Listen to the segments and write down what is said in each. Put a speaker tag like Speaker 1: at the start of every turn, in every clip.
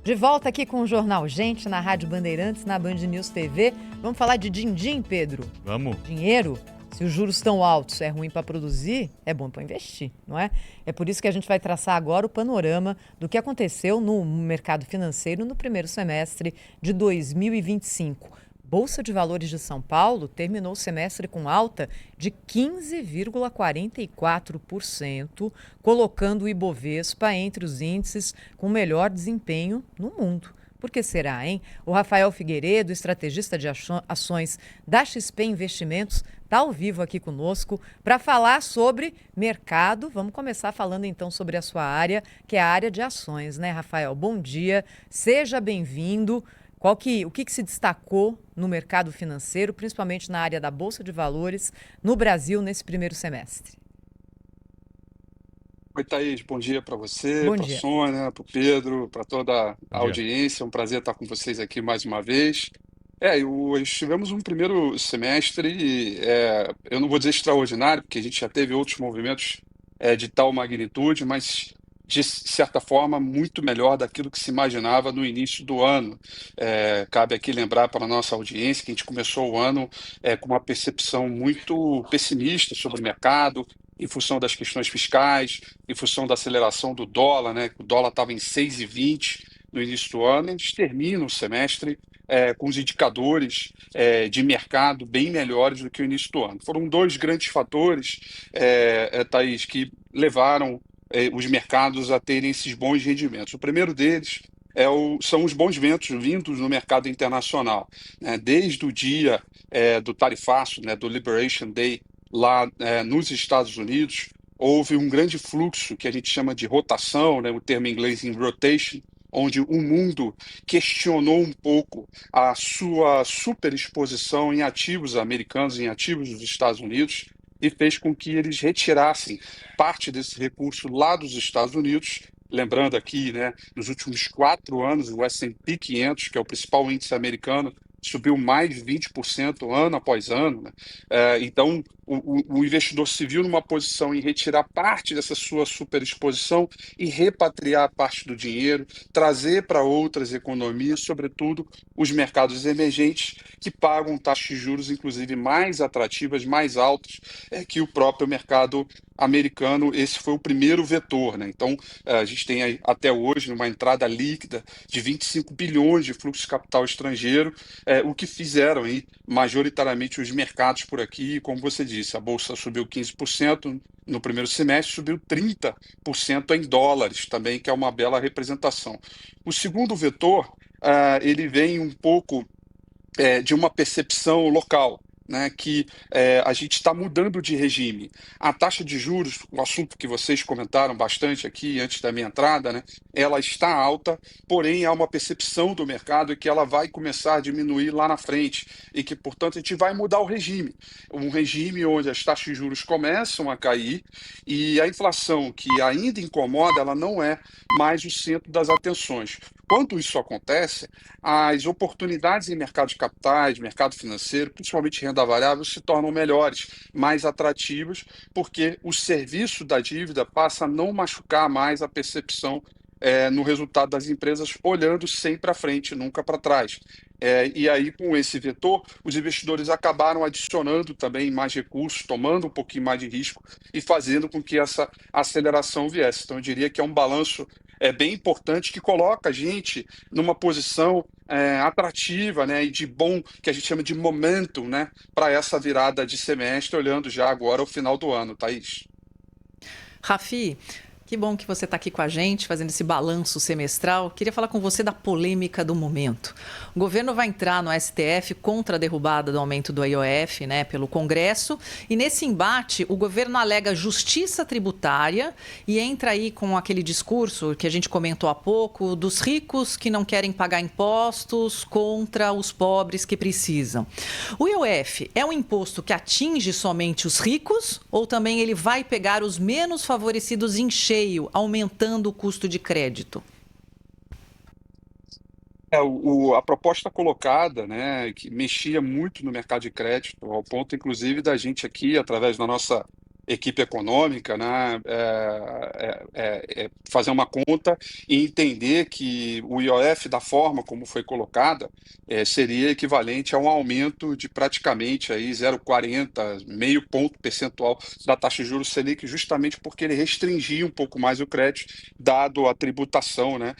Speaker 1: De volta aqui com o Jornal Gente, na Rádio Bandeirantes, na Band News TV. Vamos falar de din-din, Pedro?
Speaker 2: Vamos.
Speaker 1: Dinheiro, se os juros estão altos, é ruim para produzir, é bom para investir, não é? É por isso que a gente vai traçar agora o panorama do que aconteceu no mercado financeiro no primeiro semestre de 2025. Bolsa de Valores de São Paulo terminou o semestre com alta de 15,44%, colocando o Ibovespa entre os índices com melhor desempenho no mundo. Por que será, hein? O Rafael Figueiredo, estrategista de ações da XP Investimentos, está ao vivo aqui conosco para falar sobre mercado. Vamos começar falando então sobre a sua área, que é a área de ações, né, Rafael? Bom dia, seja bem-vindo. O que se destacou no mercado financeiro, principalmente na área da Bolsa de Valores, no Brasil nesse primeiro semestre?
Speaker 3: Oi, Thaís, bom dia para você,
Speaker 1: Bom
Speaker 3: para a
Speaker 1: dia.
Speaker 3: Sônia, para o Pedro, para toda a
Speaker 2: Bom dia.
Speaker 3: audiência. É um prazer estar com vocês aqui mais uma vez. Tivemos um primeiro semestre, eu não vou dizer extraordinário, porque a gente já teve outros movimentos de tal magnitude, mas de certa forma muito melhor daquilo que se imaginava no início do ano. Cabe aqui lembrar para a nossa audiência que a gente começou o ano com uma percepção muito pessimista sobre o mercado, em função das questões fiscais, em função da aceleração do dólar, né? O dólar estava em 6,20 no início do ano. A gente termina o semestre com os indicadores de mercado bem melhores do que o início do ano. Foram dois grandes fatores, Thaís, que levaram os mercados a terem esses bons rendimentos. O primeiro deles são os bons ventos vindos no mercado internacional, né? Desde o dia do tarifaço, né, do Liberation Day, lá nos Estados Unidos, houve um grande fluxo que a gente chama de rotação, né, o termo em inglês em rotation, onde o mundo questionou um pouco a sua superexposição em ativos americanos, em ativos dos Estados Unidos, e fez com que eles retirassem parte desse recurso lá dos Estados Unidos. Lembrando aqui, né, nos últimos 4 anos, o S&P 500, que é o principal índice americano, subiu mais de 20% ano após ano, né? Então, o investidor se viu numa posição em retirar parte dessa sua superexposição e repatriar parte do dinheiro, trazer para outras economias, sobretudo os mercados emergentes, que pagam taxas de juros, inclusive, mais atrativas, mais altas que o próprio mercado americano. Esse foi o primeiro vetor, né? Então, a gente tem aí, até hoje uma entrada líquida de 25 bilhões de fluxo de capital estrangeiro, o que fizeram aí majoritariamente os mercados por aqui. Como você disse, a Bolsa subiu 15% no primeiro semestre, subiu 30% em dólares também, que é uma bela representação. O segundo vetor, ele vem um pouco de uma percepção local, né, que a gente está mudando de regime. A taxa de juros, o assunto que vocês comentaram bastante aqui antes da minha entrada, né, ela está alta, porém há uma percepção do mercado que ela vai começar a diminuir lá na frente e que, portanto, a gente vai mudar o regime. Um regime onde as taxas de juros começam a cair e a inflação, que ainda incomoda, ela não é mais o centro das atenções. Quando isso acontece, as oportunidades em mercado de capitais, mercado financeiro, principalmente renda variável, se tornam melhores, mais atrativas, porque o serviço da dívida passa a não machucar mais a percepção no resultado das empresas, olhando sempre para frente, nunca para trás. E aí, com esse vetor, os investidores acabaram adicionando também mais recursos, tomando um pouquinho mais de risco e fazendo com que essa aceleração viesse. Então, eu diria que é um balanço bem importante que coloca a gente numa posição atrativa, né, e de bom, que a gente chama de momentum, né, para essa virada de semestre, olhando já agora o final do ano, Thaís.
Speaker 4: Rafi, que bom que você está aqui com a gente, fazendo esse balanço semestral. Queria falar com você da polêmica do momento. O governo vai entrar no STF contra a derrubada do aumento do IOF, né, pelo Congresso. E nesse embate, o governo alega justiça tributária e entra aí com aquele discurso que a gente comentou há pouco, dos ricos que não querem pagar impostos contra os pobres que precisam. O IOF é um imposto que atinge somente os ricos ou também ele vai pegar os menos favorecidos em cheio, aumentando o custo de crédito?
Speaker 3: A proposta colocada, né, que mexia muito no mercado de crédito, ao ponto, inclusive, da gente aqui, através da nossa equipe econômica, né, fazer uma conta e entender que o IOF, da forma como foi colocada, seria equivalente a um aumento de praticamente aí 0,40, meio ponto percentual da taxa de juros Selic, justamente porque ele restringia um pouco mais o crédito, dado a tributação, né,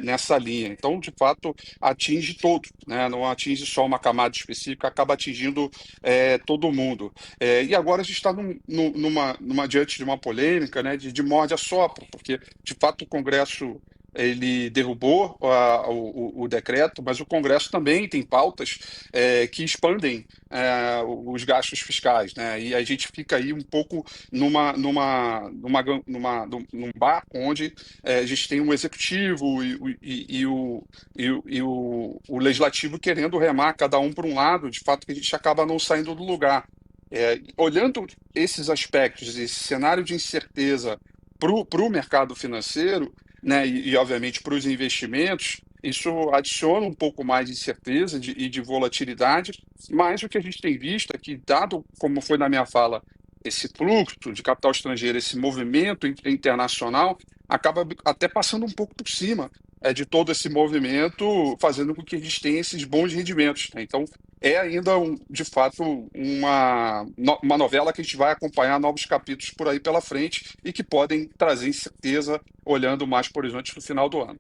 Speaker 3: nessa linha. Então, de fato, atinge todo, né, não atinge só uma camada específica, acaba atingindo todo mundo. E agora a gente está diante de uma polêmica, né, de morde-a-sopra, porque, de fato, o Congresso ele derrubou o decreto, mas o Congresso também tem pautas que expandem os gastos fiscais, né? E a gente fica aí um pouco num barco onde a gente tem o executivo e o legislativo querendo remar cada um para um lado, de fato que a gente acaba não saindo do lugar. Olhando esses aspectos, esse cenário de incerteza para o mercado financeiro, né, obviamente para os investimentos, isso adiciona um pouco mais de incerteza e de volatilidade, mas o que a gente tem visto é que, dado como foi na minha fala, esse fluxo de capital estrangeiro, esse movimento internacional, acaba até passando um pouco por cima de todo esse movimento, fazendo com que a gente tenha esses bons rendimentos, né? Então, é ainda, de fato, uma novela que a gente vai acompanhar novos capítulos por aí pela frente e que podem trazer incerteza olhando mais para o horizonte no final do ano.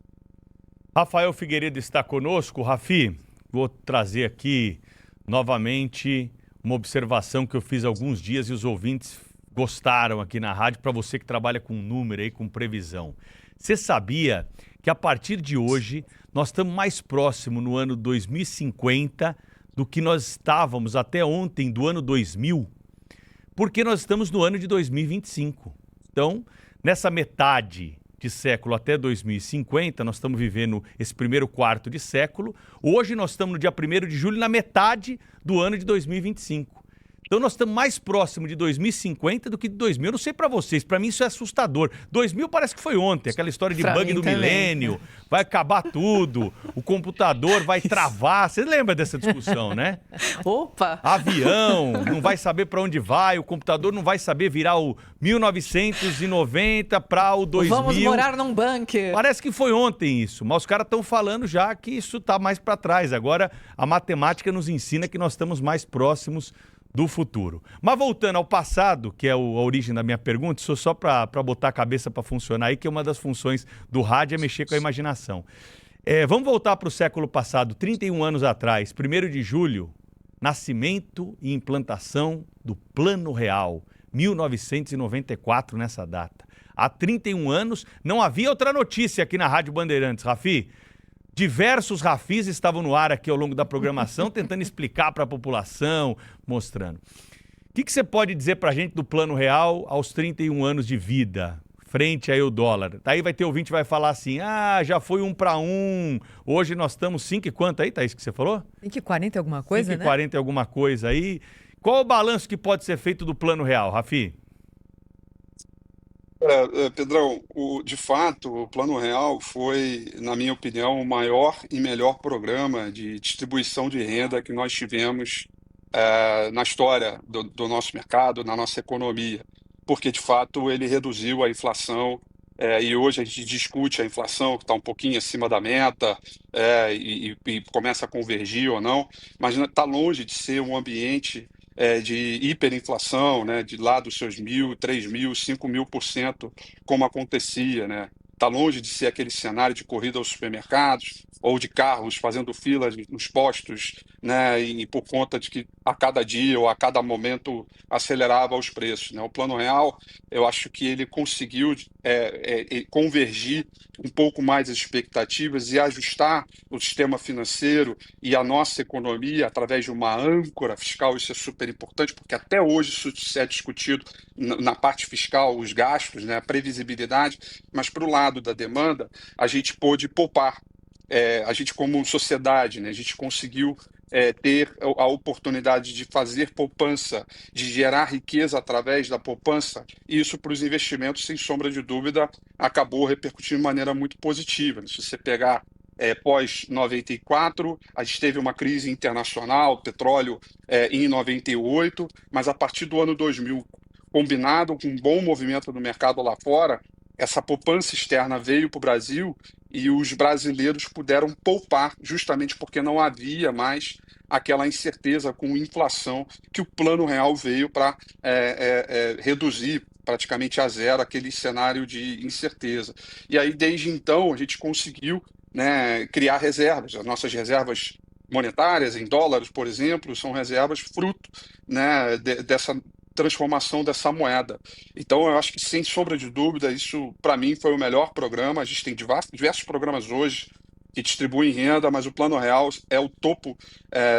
Speaker 2: Rafael Figueiredo está conosco. Rafi, vou trazer aqui novamente uma observação que eu fiz há alguns dias e os ouvintes gostaram aqui na rádio, para você que trabalha com número aí, com previsão. Você sabia que a partir de hoje nós estamos mais próximo no ano 2050 do que nós estávamos até ontem do ano 2000? Porque nós estamos no ano de 2025. Então, nessa metade de século até 2050, nós estamos vivendo esse primeiro quarto de século. Hoje nós estamos no dia 1º de julho, na metade do ano de 2025. Então nós estamos mais próximo de 2050 do que de 2000. Eu não sei pra vocês, pra mim isso é assustador. 2000 parece que foi ontem, aquela história de bug do milênio, vai acabar tudo, o computador vai travar. Você lembra dessa discussão, né?
Speaker 4: Opa!
Speaker 2: Avião, não vai saber pra onde vai, o computador não vai saber virar o 1990 pra o 2000.
Speaker 4: Vamos morar num bunker.
Speaker 2: Parece que foi ontem isso, mas os caras estão falando já que isso tá mais pra trás. Agora a matemática nos ensina que nós estamos mais próximos do futuro. Mas voltando ao passado, que é a origem da minha pergunta, isso só para botar a cabeça para funcionar aí, que é uma das funções do rádio é mexer com a imaginação. Vamos voltar para o século passado, 31 anos atrás, 1º de julho, nascimento e implantação do Plano Real, 1994 nessa data. Há 31 anos não havia outra notícia aqui na Rádio Bandeirantes, Rafi. Diversos Rafis estavam no ar aqui ao longo da programação, tentando explicar para a população, mostrando. O que você pode dizer para a gente do Plano Real aos 31 anos de vida, frente aí ao dólar? Daí vai ter ouvinte que vai falar assim, já foi 1 para 1, hoje nós estamos 5 e quanto aí, Thaís, que você falou?
Speaker 1: 5,40 alguma coisa,
Speaker 2: 5 e 40 alguma coisa aí. Qual o balanço que pode ser feito do Plano Real, Rafi?
Speaker 3: Pedrão, de fato, o Plano Real foi, na minha opinião, o maior e melhor programa de distribuição de renda que nós tivemos na história do nosso mercado, na nossa economia, porque, de fato, ele reduziu a inflação, e hoje a gente discute a inflação, que está um pouquinho acima da meta, e começa a convergir ou não, mas está longe de ser um ambiente de hiperinflação, né, de lá dos seus 1.000, 3.000, 5.000%, como acontecia, né? Está longe de ser aquele cenário de corrida aos supermercados ou de carros fazendo fila nos postos, né, e por conta de que a cada dia ou a cada momento acelerava os preços, né? O Plano Real, eu acho que ele conseguiu convergir um pouco mais as expectativas e ajustar o sistema financeiro e a nossa economia através de uma âncora fiscal. Isso é super importante, porque até hoje isso é discutido na parte fiscal, os gastos, né, a previsibilidade, mas para o lado da demanda, a gente pôde poupar. A gente, como sociedade, né, a gente conseguiu ter a oportunidade de fazer poupança, de gerar riqueza através da poupança, e isso para os investimentos, sem sombra de dúvida, acabou repercutindo de maneira muito positiva. Se você pegar pós-94, a gente teve uma crise internacional, petróleo em 98, mas a partir do ano 2000, combinado com um bom movimento do mercado lá fora, essa poupança externa veio para o Brasil e os brasileiros puderam poupar, justamente porque não havia mais aquela incerteza com inflação que o Plano Real veio para reduzir praticamente a zero aquele cenário de incerteza. E aí, desde então, a gente conseguiu, né, criar reservas. As nossas reservas monetárias, em dólares, por exemplo, são reservas fruto, né, dessa transformação dessa moeda. Então, eu acho que, sem sombra de dúvida, isso, para mim, foi o melhor programa. A gente tem diversos programas hoje que distribuem renda, mas o Plano Real é o topo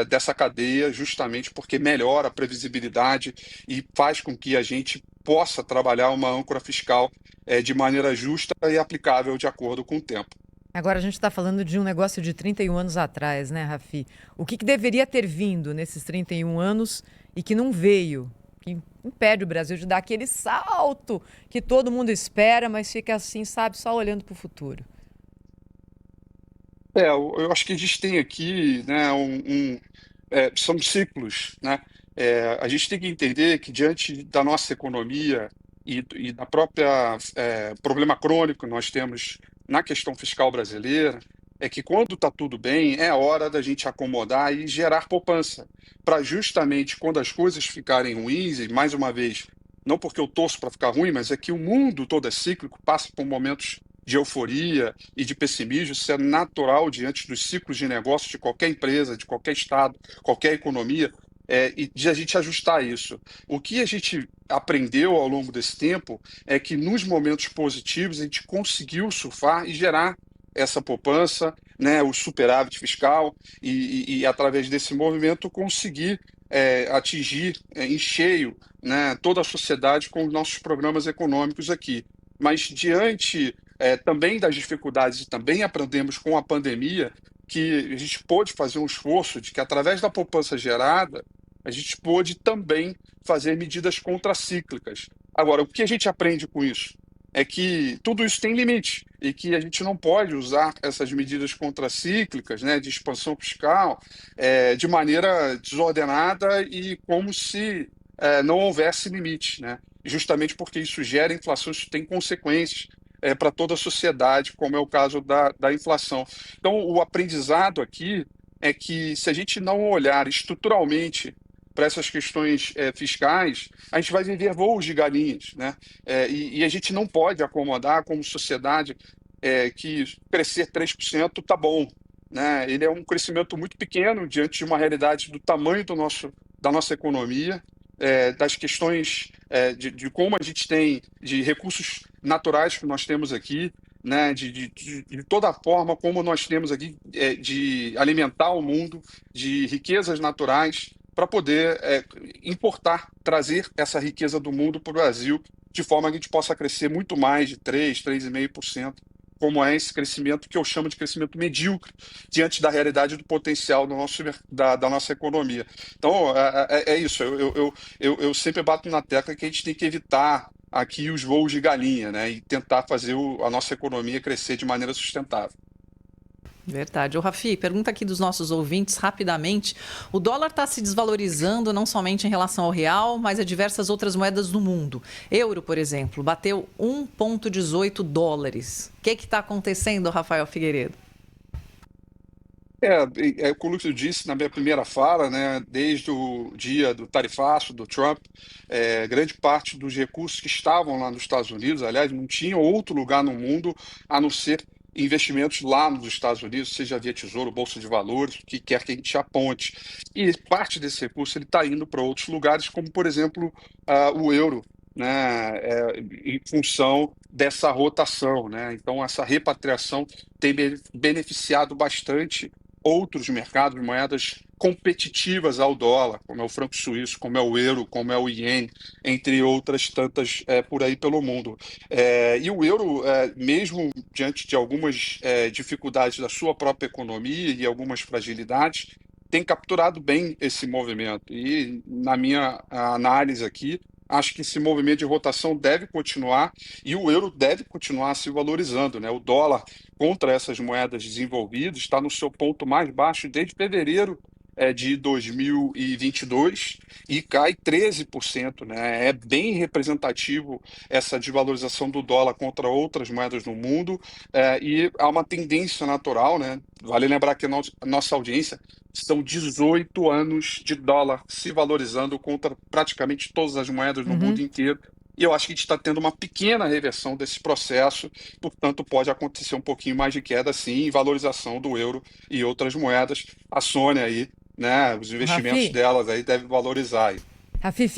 Speaker 3: dessa cadeia, justamente porque melhora a previsibilidade e faz com que a gente possa trabalhar uma âncora fiscal de maneira justa e aplicável de acordo com o tempo.
Speaker 1: Agora a gente está falando de um negócio de 31 anos atrás, né, Rafi? O que deveria ter vindo nesses 31 anos e que não veio? Que impede o Brasil de dar aquele salto que todo mundo espera, mas fica assim, sabe, só olhando para o futuro.
Speaker 3: Eu acho que a gente tem aqui, né, são ciclos, né? A gente tem que entender que diante da nossa economia e da própria problema crônico que nós temos na questão fiscal brasileira, é que quando está tudo bem, é hora da gente acomodar e gerar poupança, para justamente quando as coisas ficarem ruins, e mais uma vez, não porque eu torço para ficar ruim, mas é que o mundo todo é cíclico, passa por momentos de euforia e de pessimismo, isso é natural diante dos ciclos de negócio de qualquer empresa, de qualquer estado, qualquer economia, e de a gente ajustar isso. O que a gente aprendeu ao longo desse tempo é que nos momentos positivos a gente conseguiu surfar e gerar essa poupança, né, o superávit fiscal e através desse movimento conseguir atingir em cheio, né, toda a sociedade com os nossos programas econômicos aqui. Mas diante também das dificuldades, e também aprendemos com a pandemia, que a gente pôde fazer um esforço de que, através da poupança gerada, a gente pôde também fazer medidas contracíclicas. Agora, o que a gente aprende com isso? É que tudo isso tem limite e que a gente não pode usar essas medidas contracíclicas, né, de expansão fiscal, de maneira desordenada e como se não houvesse limite, né? Justamente porque isso gera inflação, isso tem consequências para toda a sociedade, como é o caso da inflação. Então, o aprendizado aqui é que, se a gente não olhar estruturalmente para essas questões fiscais, a gente vai viver voos de galinhas, né? E a gente não pode acomodar como sociedade que crescer 3% está bom, né? Ele é um crescimento muito pequeno diante de uma realidade do tamanho da nossa economia, das questões de como a gente tem, de recursos naturais que nós temos aqui, né, de toda a forma como nós temos aqui de alimentar o mundo, de riquezas naturais, para poder importar, trazer essa riqueza do mundo para o Brasil, de forma que a gente possa crescer muito mais de 3,5%, como é esse crescimento que eu chamo de crescimento medíocre, diante da realidade do potencial da nossa economia. Então, é isso. Eu sempre bato na tecla que a gente tem que evitar aqui os voos de galinha, né, e tentar fazer a nossa economia crescer de maneira sustentável.
Speaker 4: Verdade. Ô, Rafi, pergunta aqui dos nossos ouvintes rapidamente. O dólar está se desvalorizando não somente em relação ao real, mas a diversas outras moedas do mundo. Euro, por exemplo, bateu 1,18 dólares. O que está acontecendo, Rafael Figueiredo?
Speaker 3: Como eu disse na minha primeira fala, né, desde o dia do tarifaço do Trump, grande parte dos recursos que estavam lá nos Estados Unidos, aliás, não tinha outro lugar no mundo a não ser investimentos lá nos Estados Unidos, seja via Tesouro, Bolsa de Valores, o que quer que a gente aponte. E parte desse recurso está indo para outros lugares, como, por exemplo, o euro, né, em função dessa rotação, né? Então, essa repatriação tem beneficiado bastante outros mercados, moedas competitivas ao dólar, como é o franco suíço, como é o euro, como é o iene, entre outras tantas por aí pelo mundo. E o euro, mesmo diante de algumas dificuldades da sua própria economia e algumas fragilidades, tem capturado bem esse movimento. E, na minha análise aqui, acho que esse movimento de rotação deve continuar e o euro deve continuar se valorizando, né? O dólar contra essas moedas desenvolvidas está no seu ponto mais baixo desde fevereiro de 2022 e cai 13%, né? É bem representativo essa desvalorização do dólar contra outras moedas no mundo, e há uma tendência natural, né? Vale lembrar que a nossa audiência são 18 anos de dólar se valorizando contra praticamente todas as moedas no mundo
Speaker 1: Uhum.
Speaker 3: inteiro. E eu acho que a gente está tendo uma pequena reversão desse processo, portanto, pode acontecer um pouquinho mais de queda, sim, em valorização do euro e outras moedas. A Sônia aí, né, os investimentos
Speaker 1: Rafi,
Speaker 3: delas aí devem valorizar aí.
Speaker 1: Rafi,